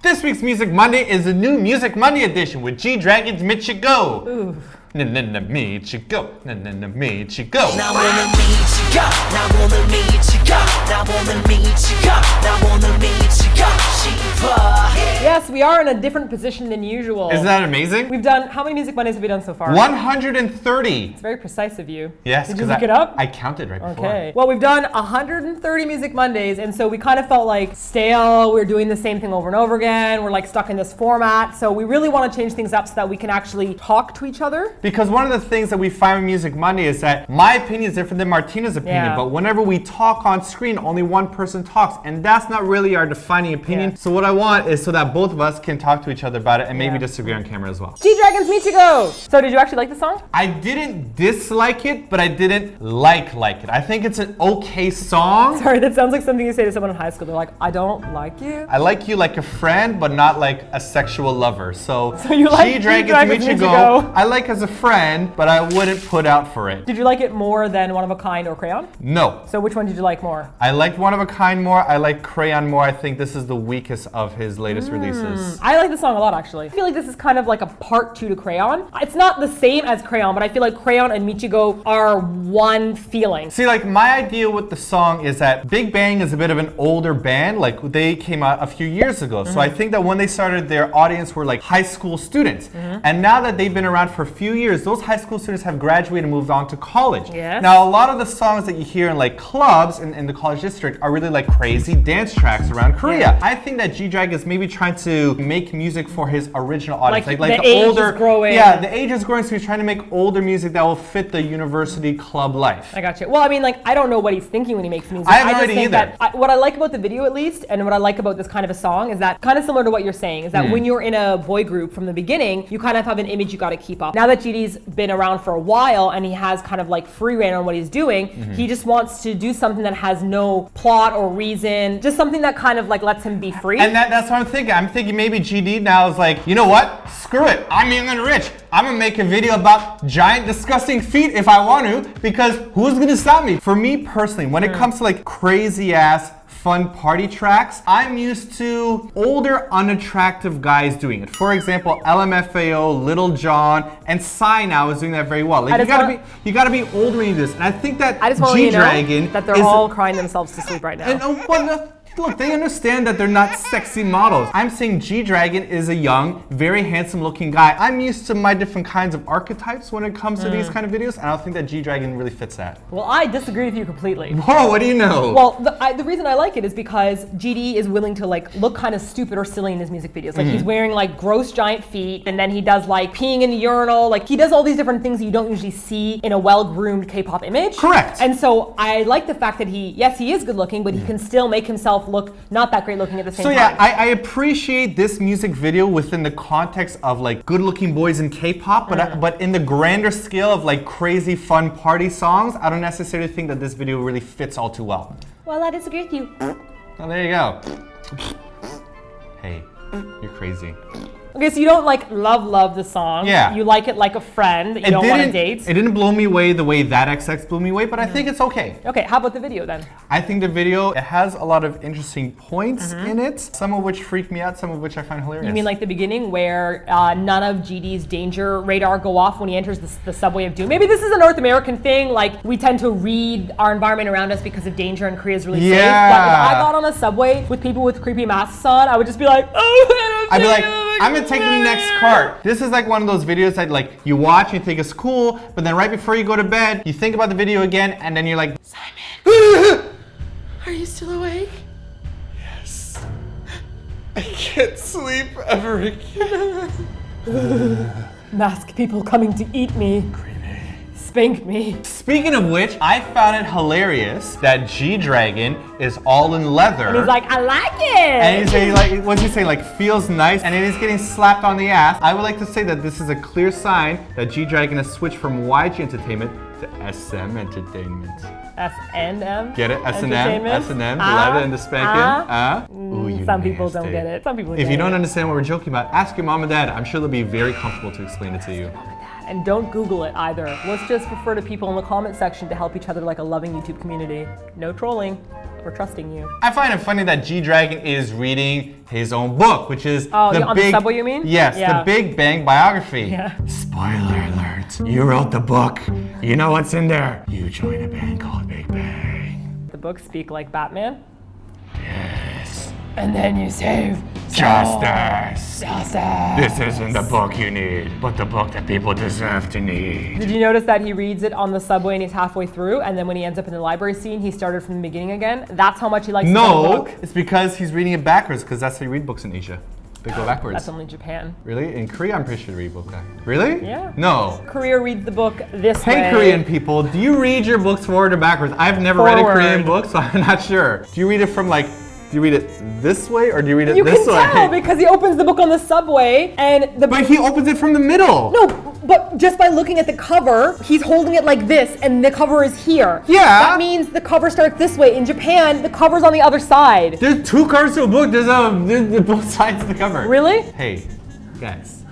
This week's Music Monday is a new Music Monday edition with G-Dragon's MichiGO. Ooh. MichiGO. MichiGO. 나 오늘 미치고 나 오늘 미치고 나 오늘 미치고 나 오늘 미치고 싶어. Yes, we are in a different position than usual. Isn't that amazing? We've done, how many Music Mondays have we done so far? 130. It's very precise of you. Yes, Did you look it up? I counted right before. Okay. Well, we've done 130 Music Mondays, and so we kind of felt like stale. We're doing the same thing over and over again. We're like stuck in this format. So we really want to change things up so that we can actually talk to each other. Because one of the things that we find with Music Monday is that my opinion is different than Martina's opinion. Yeah. But whenever we talk on screen, only one person talks. And that's not really our defining opinion. Yeah. So what I want is so that both of us can talk to each other about it and maybe Yeah. disagree on camera as well. G-Dragon's MichiGO! So did you actually like the song? I didn't dislike it, but I didn't like it. I think it's an okay song. Sorry, that sounds like something you say to someone in high school. They're like, I don't like you. I like you like a friend, but not like a sexual lover. So you like G-Dragon's MichiGO. MichiGO, I like as a friend, but I wouldn't put out for it. Did you like it more than One of a Kind or Crayon? No. So which one did you like more? I liked One of a Kind more. I like Crayon more. I think this is the weakest of his latest releases. I like the song a lot, actually. I feel like this is kind of like a part 2 to Crayon. It's not the same as Crayon, but I feel like Crayon and MichiGO are one feeling. See, like my idea with the song is that Big Bang is a bit of an older band. Like they came out a few years ago. So I think that when they started, their audience were like high school students. And now that they've been around for a few years, those high school students have graduated and moved on to college. Yes. Now, a lot of the songs that you hear in like clubs in the college district are really like crazy dance tracks around Korea. Yeah. I think that G-Dragon is maybe trying to make music for his original audience. Like the the age older, is growing. Yeah, the age is growing, so he's trying to make older music that will fit the university club life. I got you. Well, I mean, like, I don't know what he's thinking when he makes music. I have no just idea think either. that what I like about the video, at least, and what I like about this kind of a song is that kind of similar to what you're saying, is that when you're in a boy group from the beginning, you kind of have an image you got to keep up. Now that GD's been around for a while and he has kind of like free reign on what he's doing, he just wants to do something that has no plot or reason, just something that kind of like lets him be free. And that's what I'm thinking. I'm thinking maybe GD now is like, you know what? Screw it. I'm young and rich. I'm gonna make a video about giant disgusting feet if I want to, because who's gonna stop me? For me personally, when it comes to like crazy ass fun party tracks, I'm used to older unattractive guys doing it. For example, LMFAO, Little John, and Psy now is doing that very well. Like you gotta be older when you do this. And I think that I just want to let you G-Dragon know that they're all crying themselves to sleep right now. and look, they understand that they're not sexy models. I'm saying G-Dragon is a young, very handsome looking guy. I'm used to my different kinds of archetypes when it comes to these kind of videos, and I don't think that G-Dragon really fits that. Well, I disagree with you completely. Whoa, what do you know? Well, the reason I like it is because GD is willing to like look kind of stupid or silly in his music videos. Like he's wearing like gross giant feet, and then he does like peeing in the urinal. Like he does all these different things that you don't usually see in a well-groomed K-pop image. Correct. And so I like the fact that he is good looking, but he can still make himself look not that great looking at the same time. So yeah, I appreciate this music video within the context of like good-looking boys in K-pop, but in the grander scale of like crazy fun party songs, I don't necessarily think that this video really fits all too well. Well, I disagree with you. Oh, there you go. Hey, you're crazy. Okay, so you don't like love the song. Yeah. You like it like a friend that you don't want to date. It didn't blow me away the way that XX blew me away, but I think it's okay. Okay, how about the video then? I think the video, it has a lot of interesting points in it, some of which freak me out, some of which I find hilarious. You mean like the beginning where none of GD's danger radar go off when he enters the subway of doom? Maybe this is a North American thing, like we tend to read our environment around us because of danger and Korea is really safe. But if I got on a subway with people with creepy masks on, I would just be like, oh, I'd be like, I'm gonna take the next cart. This is like one of those videos that like you watch, you think it's cool, but then right before you go to bed, you think about the video again, and then you're like, Simon, are you still awake? yes, I can't sleep ever again. Masked people coming to eat me. Spank me. Speaking of which, I found it hilarious that G-Dragon is all in leather. And he's like, I like it. And he's saying, like, what's he saying? Like, feels nice, and then he's getting slapped on the ass. I would like to say that this is a clear sign that G-Dragon has switched from YG Entertainment to SM Entertainment. S&M? Get it? S&M? Entertainment? S&M? The leather and the spanking? Ooh, you Some people nasty. don't get it. Some people If get you don't it. understand what we're joking about, ask your mom and dad. I'm sure they'll be very comfortable to explain it to you. And don't Google it either. Let's just refer to people in the comment section to help each other like a loving YouTube community. No trolling. We're trusting you. I find it funny that G-Dragon is reading his own book, which is on the subway, you mean? Yes, Yeah. the Big Bang biography. Yeah. Spoiler alert. You wrote the book. You know what's in there. You joined a band called Big Bang. The books speak like Batman. Yes. And then you save Justice. Justice. This isn't the book you need, but the book that people deserve to need. Did you notice that he reads it on the subway and he's halfway through, and then when he ends up in the library scene, he started from the beginning again? That's how much he likes the book. No, it's because he's reading it backwards, because that's how you read books in Asia. They go backwards. That's only Japan. Really? In Korea, I'm pretty sure they read book back. Really? Yeah. No. Korea reads the book this way. Hey, Korean people, do you read your books forward or backwards? I've never read a Forward. Korean book, so I'm not sure. Do you read it from like, do you read it this way or do you read it You this way? can tell because he opens the book on the subway and the But he opens it from the middle. No, but just by looking at the cover, he's holding it like this and the cover is here. Yeah. That means the cover starts this way. In Japan, the cover's on the other side. There's two covers to a book. There's both sides of the cover. Really? Hey, guys,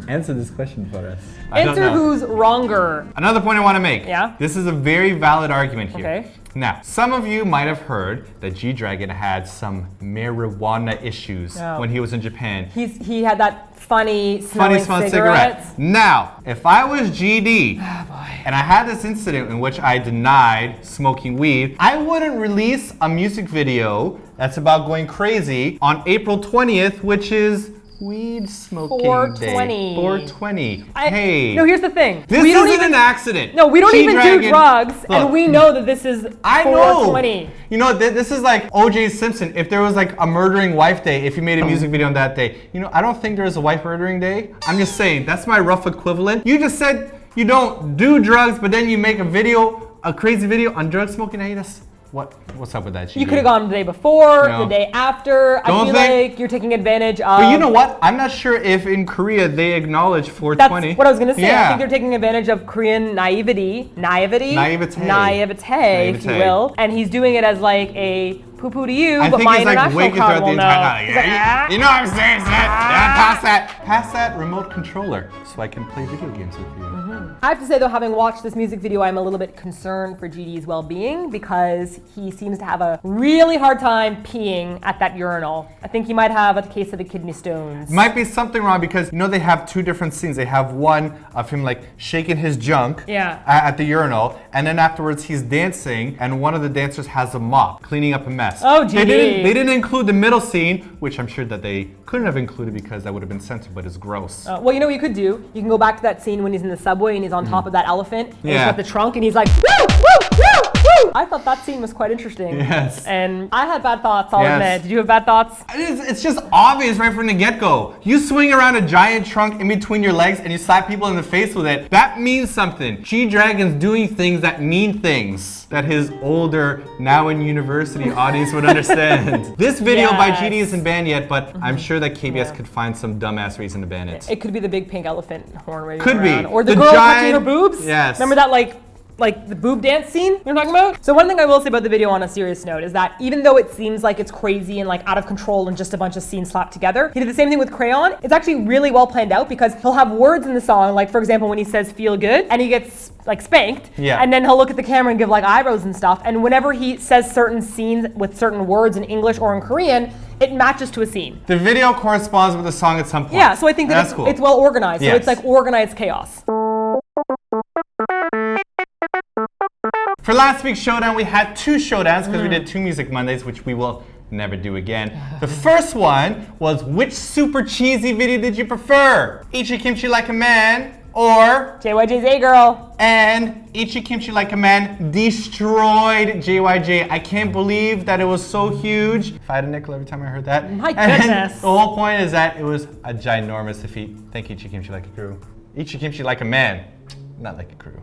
answer this question for us. I don't Answer know. who's wronger. Another point I want to make. Yeah? This is a very valid argument here. Okay. Now, some of you might have heard that G-Dragon had some marijuana issues Oh. when he was in Japan. He had that funny smelling Funny cigarettes. cigarette. Now, if I was GD and I had this incident in which I denied smoking weed, I wouldn't release a music video that's about going crazy on April 20th, which is weed smoking 420. day. 420. Hey. No, here's the thing. This we don't isn't even, an accident. No, we don't even do G-Dragon- drugs, Look, and we know that this is I know. 420. You know, this is like O.J. Simpson. If there was like a murdering wife day, if he made a music video on that day, you know, I don't think there's a wife murdering day. I'm just saying, that's my rough equivalent. You just said you don't do drugs, but then you make a video, a crazy video on drug smoking. Hey, that's what's up with that? You could have gone the day before, No. the day after. I Don't feel think- like you're taking advantage of. But you know what? I'm not sure if in Korea they acknowledge That's 420. what I was gonna say. I Yeah. think they're taking advantage of Korean naivety, Naivete. if you Naivete. will. And he's doing it as like a poo-poo to you, I but think my it's like international waking crowd throughout the will entire know. night. He's like, Yeah, you know what I'm saying, Seth? Yeah, pass that remote controller so I can play video games with you. I have to say though, having watched this music video, I'm a little bit concerned for GD's well-being because he seems to have a really hard time peeing at that urinal. I think he might have a case of the kidney stones. Might be something wrong because you know they have two different scenes. They have one of him like shaking his junk Yeah. at the urinal, and then afterwards he's dancing, and one of the dancers has a mop cleaning up a mess. Oh, They GD. didn't include the middle scene, which I'm sure that they couldn't have included because that would have been censored, but it's gross. Well, you know what you could do? You can go back to that scene when he's in the subway and he's on top of that elephant. And he's Yeah. got the trunk and he's like, woo, woo, woo, woo. I thought that scene was quite interesting. Yes. And I had bad thoughts, I'll Yes. admit. Did you have bad thoughts? It's just obvious right from the get-go. You swing around a giant trunk in between your legs and you slap people in the face with it. That means something. G-Dragon's doing things that mean things that his older, now in university audience would understand. This video by Yes. GD isn't banned yet, but I'm sure that KBS could find some dumbass reason to ban it. It could be the big pink elephant horn waving Could be. around. Or the The girl touching giant- her boobs. Yes. Remember that like the boob dance scene you're talking about? So one thing I will say about the video on a serious note is that even though it seems like it's crazy and like out of control and just a bunch of scenes slapped together, he did the same thing with Crayon. It's actually really well planned out because he'll have words in the song, like for example when he says feel good and he gets like spanked, Yeah. and then he'll look at the camera and give like eyebrows and stuff, and whenever he says certain scenes with certain words in English or in Korean, it matches to a scene. The video corresponds with the song at some point. Yeah, so I think that that's cool. it's well organized. Yes. So it's like organized chaos. For last week's showdown, we had two showdowns because we did two Music Mondays, which we will never do again. The first one was which super cheesy video did you prefer? Eat Your Kimchi Like a Man or JYJ's A Girl. and Eat Your Kimchi Like a Man destroyed JYJ. I can't believe that it was so huge. If I had a nickel every time I heard that. My And goodness. the whole point is that it was a ginormous defeat. Thank you, Eat Your Kimchi Like a Crew. Eat Your Kimchi Like a Man, not like a crew.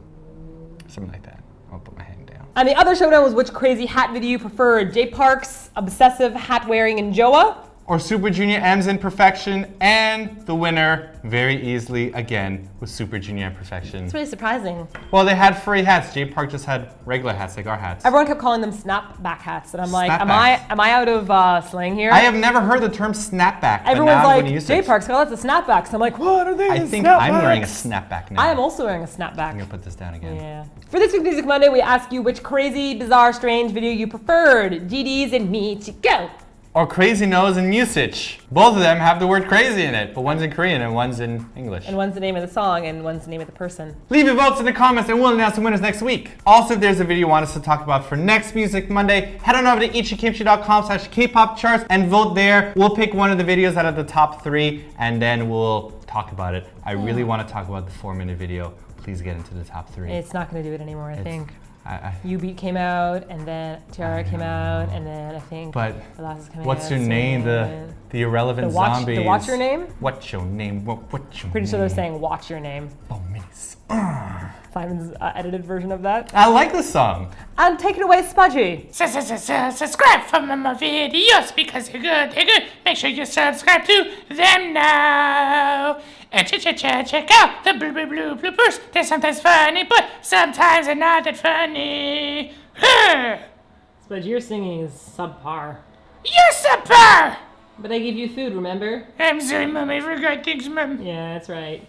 Something like that. I'll put my hand down. And the other showdown was which crazy hat video you preferred? J Park's obsessive hat wearing in Joa or Super Junior M's Imperfection, and the winner very easily again was Super Junior Imperfection. It's really surprising. Well, they had furry hats. J Park just had regular hats like our hats. Everyone kept calling them snapback hats, and I'm like, Snapbacks. am I out of slang here? I have never heard the term snapback. But Everyone's now I'm like, gonna use J it. Park's got lots of snapbacks. I'm like, what are they? I think I'm wearing a snapback now. I am also wearing a I'm snapback. gonna put this down again. Yeah. For this week's Music Monday, we ask you which crazy, bizarre, strange video you preferred. GD's and MichiGO. Or Crazy Nose and Usage. Both of them have the word crazy in it, but one's in Korean and one's in English. And one's the name of the song, and one's the name of the person. Leave your votes in the comments and we'll announce the winners next week. Also, if there's a video you want us to talk about for next Music Monday, head on over to Eatyourkimchi.com/Kpop charts and vote there. We'll pick one of the videos out of the top 3 and then we'll talk about it. I really want to talk about the 4-minute video. Please get into the top 3. It's not going to do it anymore, I think. I You Beat came out, and then Tiara came out, and then I think But Verlace is coming what's out your name? soon. The irrelevant The watch- zombies. the What's Your Name? What's your name? What's your Pretty sure name? they're saying "Watch Your Name." Oh, miss. Simon's edited version of that. I like this song. And take it away, Spudgy. Subscribe for my videos because they're good. Make sure you subscribe to them now. And check out the blue bloopers. They're sometimes funny, but sometimes they're not that funny. Spudgy, your singing is subpar. You're subpar! But I give you food, remember? I'm sorry, Mom. I forgot things, Mom. Yeah, that's right.